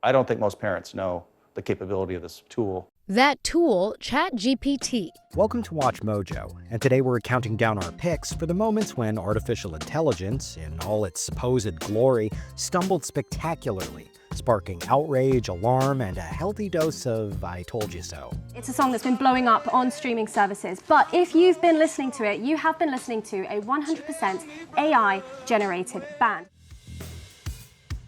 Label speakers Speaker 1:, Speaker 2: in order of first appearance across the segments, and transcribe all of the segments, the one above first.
Speaker 1: I don't think most parents know the capability of this tool.
Speaker 2: That tool, ChatGPT.
Speaker 3: Welcome to Watch Mojo, and today we're counting down our picks for the moments when artificial intelligence, in all its supposed glory, stumbled spectacularly, sparking outrage, alarm, and a healthy dose of I told you so.
Speaker 4: It's a song that's been blowing up on streaming services, but if you've been listening to it, you have been listening to a 100% AI-generated band.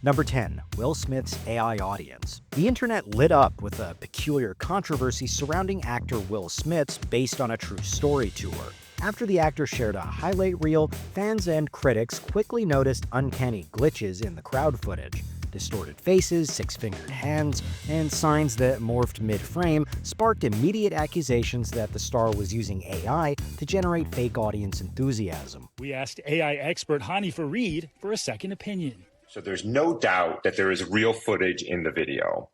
Speaker 3: Number 10, Will Smith's AI audience. The internet lit up with a peculiar controversy surrounding actor Will Smith's based on a true story tour. After the actor shared a highlight reel, fans and critics quickly noticed uncanny glitches in the crowd footage. Distorted faces, six-fingered hands, and signs that morphed mid-frame sparked immediate accusations that the star was using AI to generate fake audience enthusiasm.
Speaker 5: We asked AI expert Hani Fareed for a second opinion.
Speaker 6: So there's no doubt that there is real footage in the video.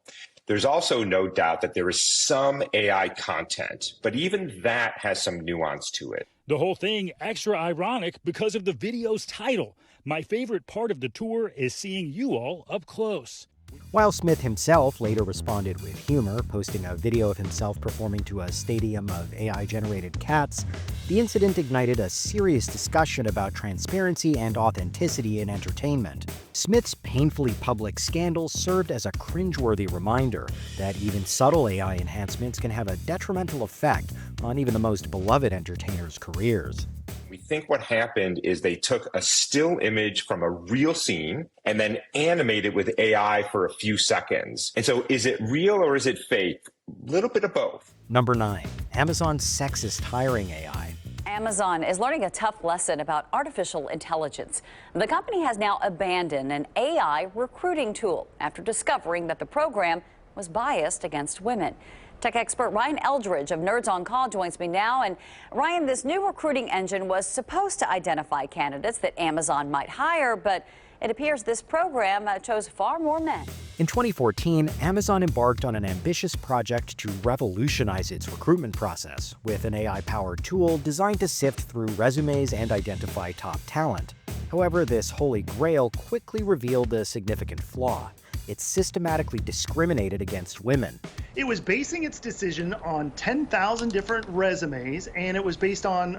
Speaker 6: There's also no doubt that there is some AI content, but even that has some nuance to it.
Speaker 5: The whole thing extra ironic because of the video's title. My favorite part of the tour is seeing you all up close.
Speaker 3: While Smith himself later responded with humor, posting a video of himself performing to a stadium of AI-generated cats, the incident ignited a serious discussion about transparency and authenticity in entertainment. Smith's painfully public scandal served as a cringeworthy reminder that even subtle AI enhancements can have a detrimental effect on even the most beloved entertainers' careers.
Speaker 6: We think what happened is they took a still image from a real scene and then animated with AI for a few seconds. And so is it real or is it fake? A little bit of both.
Speaker 3: Number 9, Amazon's sexist hiring AI.
Speaker 7: Amazon is learning a tough lesson about artificial intelligence. The company has now abandoned an AI recruiting tool after discovering that the program was biased against women. Tech expert Ryan Eldridge of Nerds on Call joins me now. And Ryan, this new recruiting engine was supposed to identify candidates that Amazon might hire, but it appears this program chose far more men.
Speaker 3: In 2014, Amazon embarked on an ambitious project to revolutionize its recruitment process with an AI-powered tool designed to sift through resumes and identify top talent. However, this holy grail quickly revealed a significant flaw. It systematically discriminated against women.
Speaker 8: It was basing its decision on 10,000 different resumes, and it was based on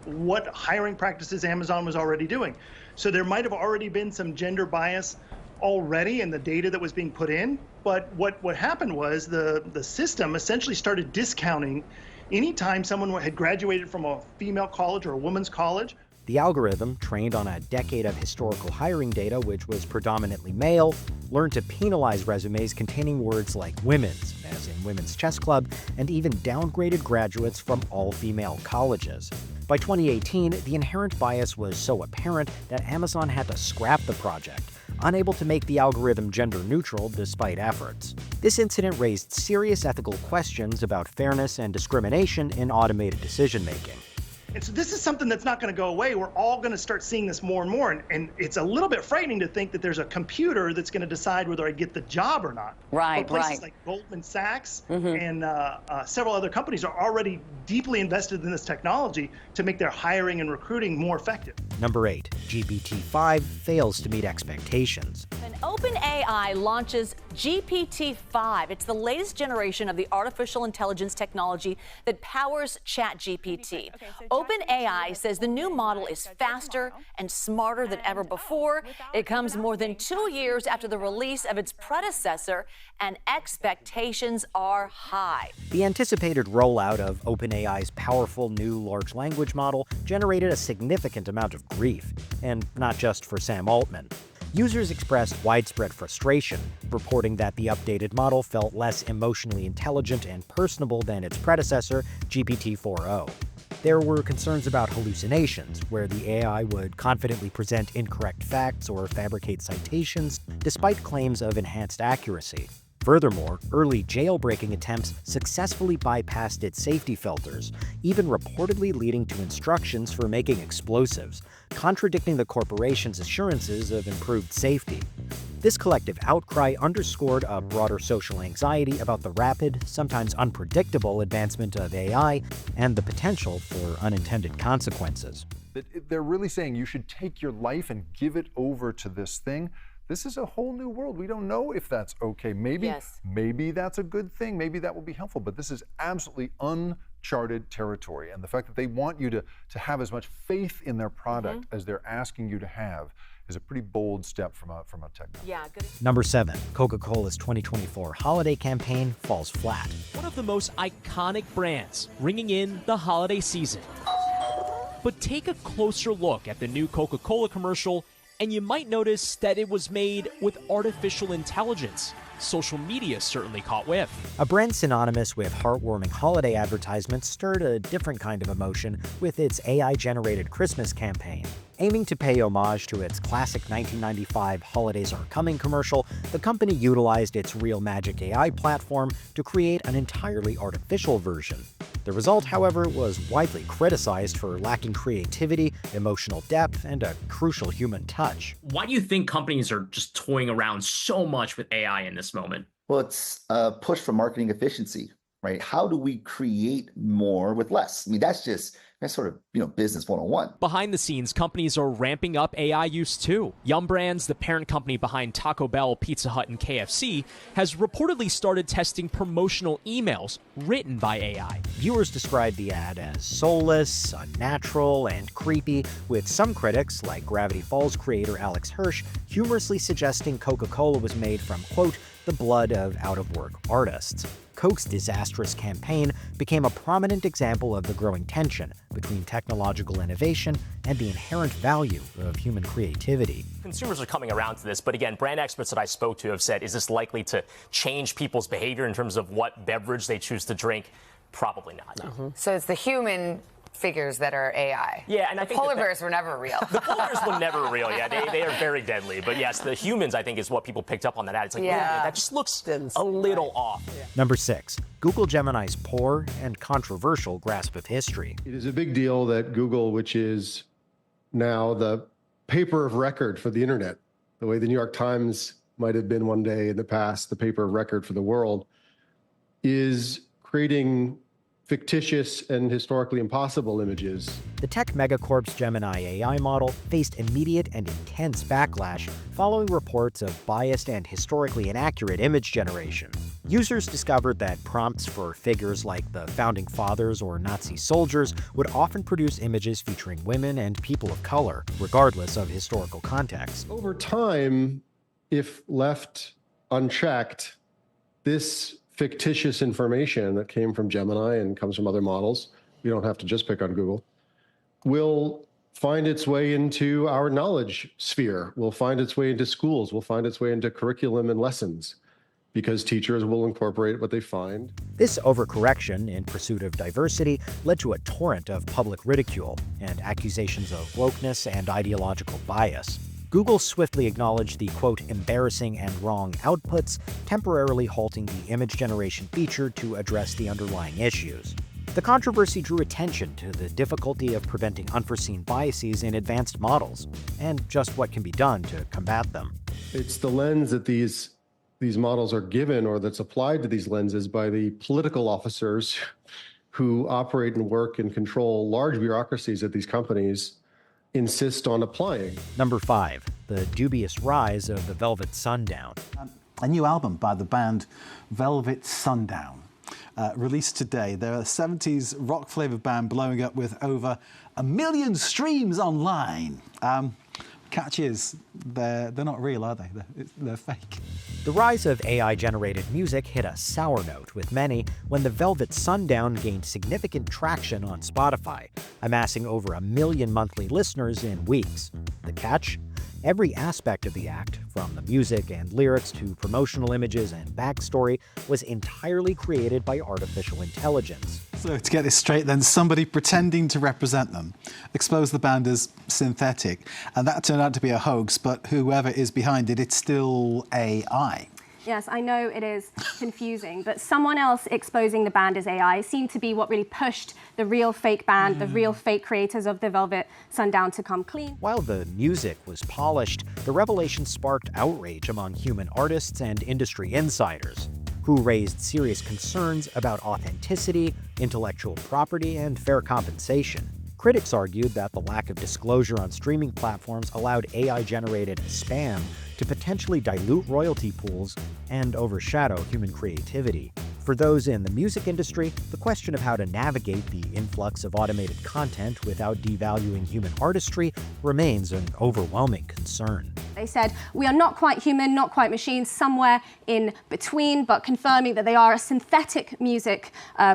Speaker 8: what hiring practices Amazon was already doing. So there might have already been some gender bias already in the data that was being put in, but what happened was the system essentially started discounting anytime someone had graduated from a female college or a woman's college.
Speaker 3: The algorithm, trained on a decade of historical hiring data which was predominantly male, learned to penalize resumes containing words like women's, as in Women's Chess Club, and even downgraded graduates from all-female colleges. By 2018, the inherent bias was so apparent that Amazon had to scrap the project, unable to make the algorithm gender-neutral despite efforts. This incident raised serious ethical questions about fairness and discrimination in automated decision-making.
Speaker 8: And so this is something that's not going to go away. We're all going to start seeing this more and more. And it's a little bit frightening to think that there's a computer that's going to decide whether I get the job or not.
Speaker 7: Right,
Speaker 8: but places like Goldman Sachs and several other companies are already deeply invested in this technology to make their hiring and recruiting more effective.
Speaker 3: Number 8, GPT-5 fails to meet expectations.
Speaker 9: An OpenAI launches GPT-5. It's the latest generation of the artificial intelligence technology that powers ChatGPT. OpenAI says the new model is faster and smarter than ever before. It comes more than 2 years after the release of its predecessor, and expectations are high.
Speaker 3: The anticipated rollout of OpenAI's powerful new large language model generated a significant amount of grief, and not just for Sam Altman. Users expressed widespread frustration, reporting that the updated model felt less emotionally intelligent and personable than its predecessor, GPT-4o. There were concerns about hallucinations, where the AI would confidently present incorrect facts or fabricate citations, despite claims of enhanced accuracy. Furthermore, early jailbreaking attempts successfully bypassed its safety filters, even reportedly leading to instructions for making explosives, contradicting the corporation's assurances of improved safety. This collective outcry underscored a broader social anxiety about the rapid, sometimes unpredictable advancement of AI and the potential for unintended consequences.
Speaker 10: They're really saying you should take your life and give it over to this thing This is a whole new world. We don't know if that's okay. Maybe that's a good thing. Maybe that will be helpful, but this is absolutely uncharted territory. And the fact that they want you to have as much faith in their product as they're asking you to have is a pretty bold step from a tech company.
Speaker 9: Yeah, good.
Speaker 3: Number 7, Coca-Cola's 2024 holiday campaign falls flat.
Speaker 11: One of the most iconic brands ringing in the holiday season. But take a closer look at the new Coca-Cola commercial, and you might notice that it was made with artificial intelligence. Social media certainly caught whiff.
Speaker 3: A brand synonymous with heartwarming holiday advertisements stirred a different kind of emotion with its AI-generated Christmas campaign. Aiming to pay homage to its classic 1995 Holidays Are Coming commercial, the company utilized its Real Magic AI platform to create an entirely artificial version. The result, however, was widely criticized for lacking creativity, emotional depth, and a crucial human touch.
Speaker 12: Why do you think companies are just toying around so much with AI in this moment?
Speaker 13: Well, it's a push for marketing efficiency, right? How do we create more with less? I mean, that's sort of, business 101.
Speaker 11: Behind the scenes, companies are ramping up AI use too. Yum Brands, the parent company behind Taco Bell, Pizza Hut, and KFC, has reportedly started testing promotional emails written by AI.
Speaker 3: Viewers described the ad as soulless, unnatural, and creepy, with some critics, like Gravity Falls creator Alex Hirsch, humorously suggesting Coca-Cola was made from, quote, the blood of out-of-work artists. Coke's disastrous campaign became a prominent example of the growing tension between technological innovation and the inherent value of human creativity.
Speaker 14: Consumers are coming around to this, but again, brand experts that I spoke to have said, is this likely to change people's behavior in terms of what beverage they choose to drink? Probably not.
Speaker 15: So it's the human figures that are AI.
Speaker 14: Yeah, and I think
Speaker 15: polar bears were never real.
Speaker 14: The polar bears were never real. Yeah, they are very deadly. But yes, the humans, I think, is what people picked up on that ad. It's like, that just looks a little off.
Speaker 3: Yeah. Number 6, Google Gemini's poor and controversial grasp of history.
Speaker 16: It is a big deal that Google, which is now the paper of record for the internet, the way the New York Times might have been one day in the past, the paper of record for the world, is creating fictitious and historically impossible images.
Speaker 3: The tech megacorp's Gemini AI model faced immediate and intense backlash following reports of biased and historically inaccurate image generation. Users discovered that prompts for figures like the Founding Fathers or Nazi soldiers would often produce images featuring women and people of color, regardless of historical context.
Speaker 16: Over time, if left unchecked, this fictitious information that came from Gemini and comes from other models, you don't have to just pick on Google, will find its way into our knowledge sphere, will find its way into schools, will find its way into curriculum and lessons, because teachers will incorporate what they find.
Speaker 3: This overcorrection in pursuit of diversity led to a torrent of public ridicule and accusations of wokeness and ideological bias. Google swiftly acknowledged the, quote, embarrassing and wrong outputs, temporarily halting the image generation feature to address the underlying issues. The controversy drew attention to the difficulty of preventing unforeseen biases in advanced models, and just what can be done to combat them.
Speaker 16: It's the lens that these models are given, or that's applied to these lenses by the political officers who operate and work and control large bureaucracies at these companies, insist on applying.
Speaker 3: Number 5, the dubious rise of the Velvet Sundown.
Speaker 17: A new album by the band Velvet Sundown, released today. They're a 70s rock-flavored band blowing up with over 1 million streams online. Catch is, they're not real, are they? They're fake.
Speaker 3: The rise of AI-generated music hit a sour note with many when the Velvet Sundown gained significant traction on Spotify, amassing over 1 million monthly listeners in weeks. The catch? Every aspect of the act, from the music and lyrics to promotional images and backstory, was entirely created by artificial intelligence.
Speaker 17: So to get this straight then, somebody pretending to represent them exposed the band as synthetic, and that turned out to be a hoax, but whoever is behind it, it's still AI.
Speaker 4: Yes, I know it is confusing, but someone else exposing the band as AI seemed to be what really pushed the real fake band, the real fake creators of the Velvet Sundown to come clean.
Speaker 3: While the music was polished, the revelation sparked outrage among human artists and industry insiders, who raised serious concerns about authenticity, intellectual property, and fair compensation. Critics argued that the lack of disclosure on streaming platforms allowed AI-generated spam to potentially dilute royalty pools and overshadow human creativity. For those in the music industry, the question of how to navigate the influx of automated content without devaluing human artistry remains an overwhelming concern.
Speaker 4: They said, we are not quite human, not quite machines, somewhere in between, but confirming that they are a synthetic music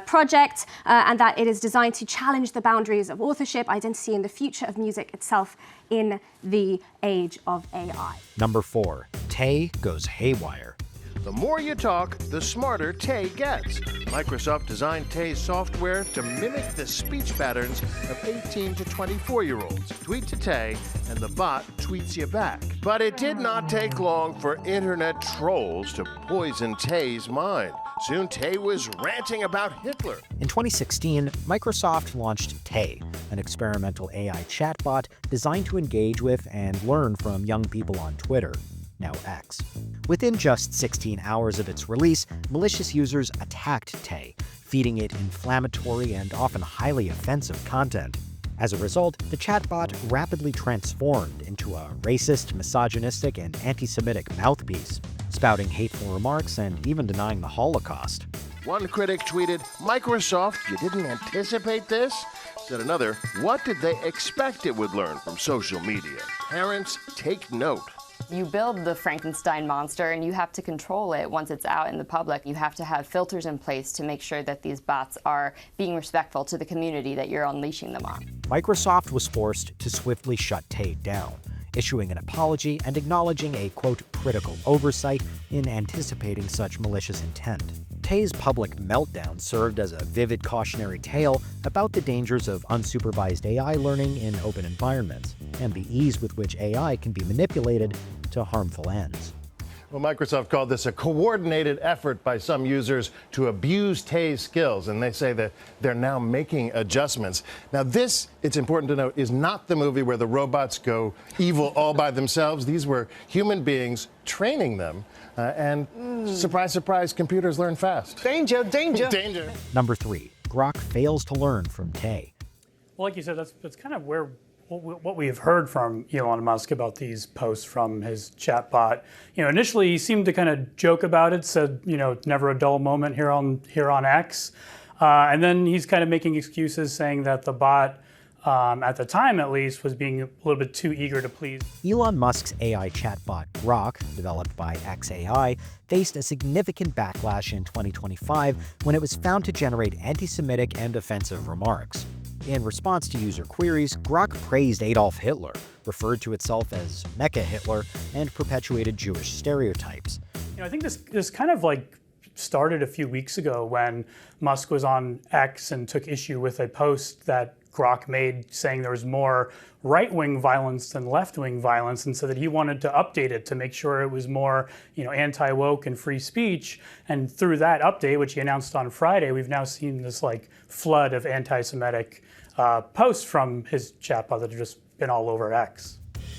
Speaker 4: project and that it is designed to challenge the boundaries of authorship, identity, and the future of music itself in the age of AI.
Speaker 3: Number 4, Tay goes haywire.
Speaker 18: The more you talk, the smarter Tay gets. Microsoft designed Tay's software to mimic the speech patterns of 18 to 24-year-olds. Tweet to Tay, and the bot tweets you back. But it did not take long for internet trolls to poison Tay's mind. Soon, Tay was ranting about Hitler.
Speaker 3: In 2016, Microsoft launched Tay, an experimental AI chatbot designed to engage with and learn from young people on Twitter, now X. Within just 16 hours of its release, malicious users attacked Tay, feeding it inflammatory and often highly offensive content. As a result, the chatbot rapidly transformed into a racist, misogynistic, and anti-Semitic mouthpiece, spouting hateful remarks and even denying the Holocaust.
Speaker 18: One critic tweeted, "Microsoft, you didn't anticipate this?" Said another, "What did they expect it would learn from social media? Parents, take note."
Speaker 19: You build the Frankenstein monster and you have to control it once it's out in the public. You have to have filters in place to make sure that these bots are being respectful to the community that you're unleashing them on.
Speaker 3: Microsoft was forced to swiftly shut Tay down, issuing an apology and acknowledging a, quote, critical oversight in anticipating such malicious intent. Tay's public meltdown served as a vivid cautionary tale about the dangers of unsupervised AI learning in open environments, and the ease with which AI can be manipulated to harmful ends.
Speaker 18: Well, Microsoft called this a coordinated effort by some users to abuse Tay's skills, and they say that they're now making adjustments. Now, this, it's important to note, is not the movie where the robots go evil all by themselves. These were human beings training them, and surprise, surprise, computers learn fast.
Speaker 20: Danger, danger.
Speaker 18: Danger.
Speaker 3: Number 3, Grok fails to learn from Tay.
Speaker 21: Well, like you said, that's kind of where what we have heard from Elon Musk about these posts from his chatbot. Initially he seemed to kind of joke about it, said, never a dull moment here on X. And then he's kind of making excuses, saying that the bot, at the time at least, was being a little bit too eager to please.
Speaker 3: Elon Musk's AI chatbot, Grok, developed by xAI, faced a significant backlash in 2025 when it was found to generate anti-Semitic and offensive remarks. In response to user queries, Grok praised Adolf Hitler, referred to itself as Mecha Hitler, and perpetuated Jewish stereotypes.
Speaker 21: I think this kind of started a few weeks ago when Musk was on X and took issue with a post that Grok made saying there was more right-wing violence than left-wing violence, and so that he wanted to update it to make sure it was more, anti-woke and free speech. And through that update, which he announced on Friday, we've now seen this flood of anti-Semitic posts from his chatbot that have just been all over X.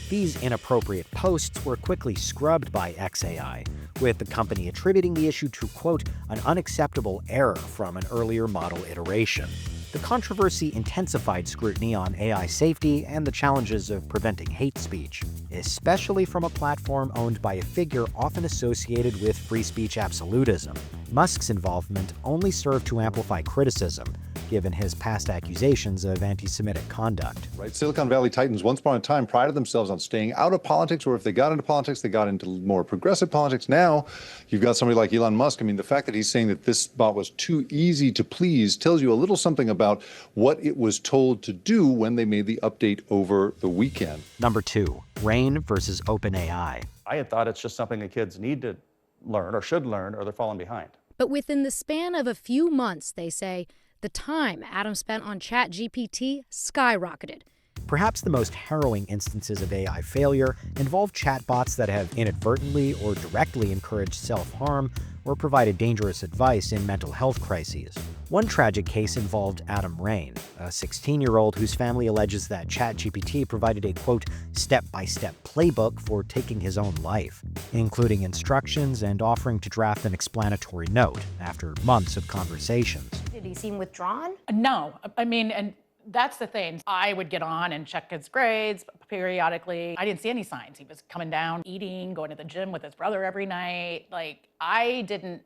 Speaker 3: These inappropriate posts were quickly scrubbed by xAI, with the company attributing the issue to, quote, an unacceptable error from an earlier model iteration. The controversy intensified scrutiny on AI safety and the challenges of preventing hate speech, especially from a platform owned by a figure often associated with free speech absolutism. Musk's involvement only served to amplify criticism, given his past accusations of anti-Semitic conduct.
Speaker 10: Right, Silicon Valley Titans once upon a time prided themselves on staying out of politics, or if they got into politics, they got into more progressive politics. Now, you've got somebody like Elon Musk. I mean, the fact that he's saying that this bot was too easy to please tells you a little something about what it was told to do when they made the update over the weekend.
Speaker 3: Number 2, Rain versus OpenAI.
Speaker 1: I had thought it's just something that kids need to learn or should learn, or they're falling behind.
Speaker 2: But within the span of a few months, they say, the time Adam spent on ChatGPT skyrocketed.
Speaker 3: Perhaps the most harrowing instances of AI failure involve chatbots that have inadvertently or directly encouraged self-harm or provided dangerous advice in mental health crises. One tragic case involved Adam Rain, a 16-year-old whose family alleges that ChatGPT provided a, quote, step-by-step playbook for taking his own life, including instructions and offering to draft an explanatory note after months of conversations.
Speaker 22: Did he seem withdrawn?
Speaker 23: No. I mean, and
Speaker 20: That's the thing. I would get on and check his grades periodically. I didn't see any signs. He was coming down, eating, going to the gym with his brother every night. Like, I didn't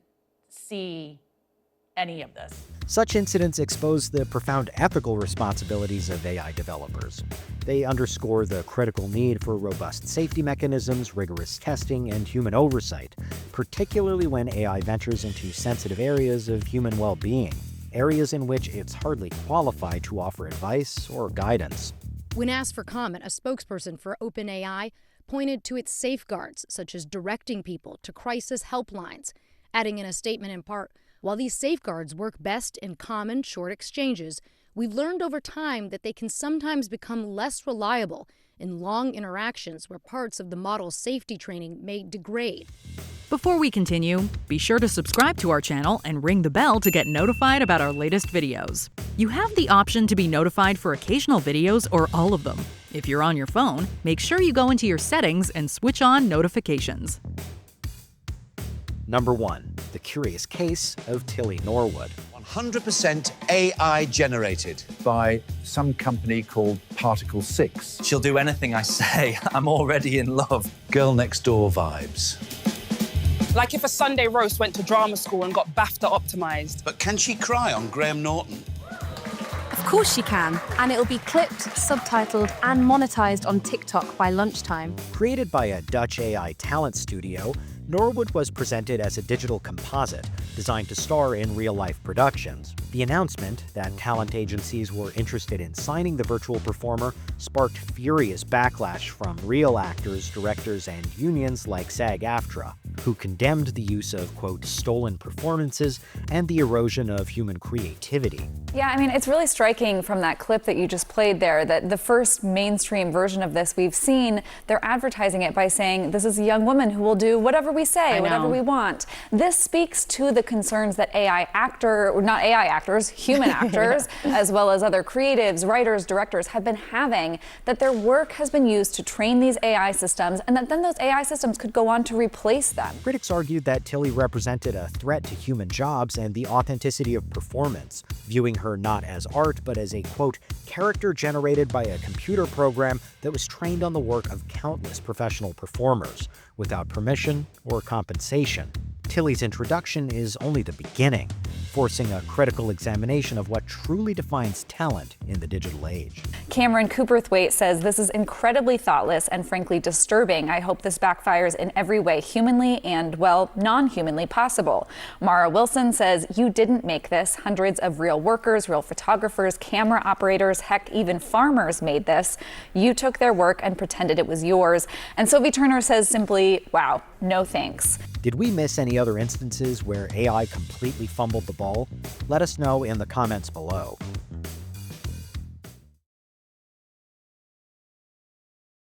Speaker 20: see any of this.
Speaker 3: Such incidents expose the profound ethical responsibilities of AI developers. They underscore the critical need for robust safety mechanisms, rigorous testing, and human oversight, particularly when AI ventures into sensitive areas of human well-being, areas in which it's hardly qualified to offer advice or guidance.
Speaker 2: When asked for comment, a spokesperson for OpenAI pointed to its safeguards, such as directing people to crisis helplines, adding in a statement in part, "While these safeguards work best in common, short exchanges, we've learned over time that they can sometimes become less reliable in long interactions where parts of the model's safety training may degrade."
Speaker 22: Before we continue, be sure to subscribe to our channel and ring the bell to get notified about our latest videos. You have the option to be notified for occasional videos or all of them. If you're on your phone, make sure you go into your settings and switch on notifications.
Speaker 3: Number 1. The Curious Case of Tilly Norwood.
Speaker 23: 100% AI generated.
Speaker 24: By some company called Particle 6.
Speaker 23: She'll do anything I say. I'm already in love.
Speaker 24: Girl next door vibes.
Speaker 25: Like if a Sunday roast went to drama school and got BAFTA optimized.
Speaker 23: But can she cry on Graham Norton?
Speaker 26: Of course she can. And it'll be clipped, subtitled, and monetized on TikTok by lunchtime.
Speaker 3: Created by a Dutch AI talent studio, Norwood was presented as a digital composite designed to star in real-life productions. The announcement that talent agencies were interested in signing the virtual performer sparked furious backlash from real actors, directors, and unions like SAG-AFTRA, who condemned the use of, quote, stolen performances and the erosion of human creativity.
Speaker 27: Yeah, I mean, it's really striking from that clip that you just played there that the first mainstream version of this we've seen, they're advertising it by saying, this is a young woman who will do whatever we say, whatever we want. This speaks to the concerns that human actors, as well as other creatives, writers, directors have been having, that their work has been used to train these AI systems, and that then those AI systems could go on to replace them.
Speaker 3: Critics argued that Tilly represented a threat to human jobs and the authenticity of performance, viewing her not as art, but as a, quote, character generated by a computer program that was trained on the work of countless professional performers, without permission or compensation. Tilly's introduction is only the beginning, forcing a critical examination of what truly defines talent in the digital age.
Speaker 27: Cameron Cooperthwaite says this is incredibly thoughtless and frankly disturbing. I hope this backfires in every way humanly and, well, non-humanly possible. Mara Wilson says you didn't make this. Hundreds of real workers, real photographers, camera operators, heck, even farmers made this. You took their work and pretended it was yours. And Sophie Turner says simply, wow, no thanks.
Speaker 3: Did we miss any other instances where AI completely fumbled the ball? Let us know in the comments below.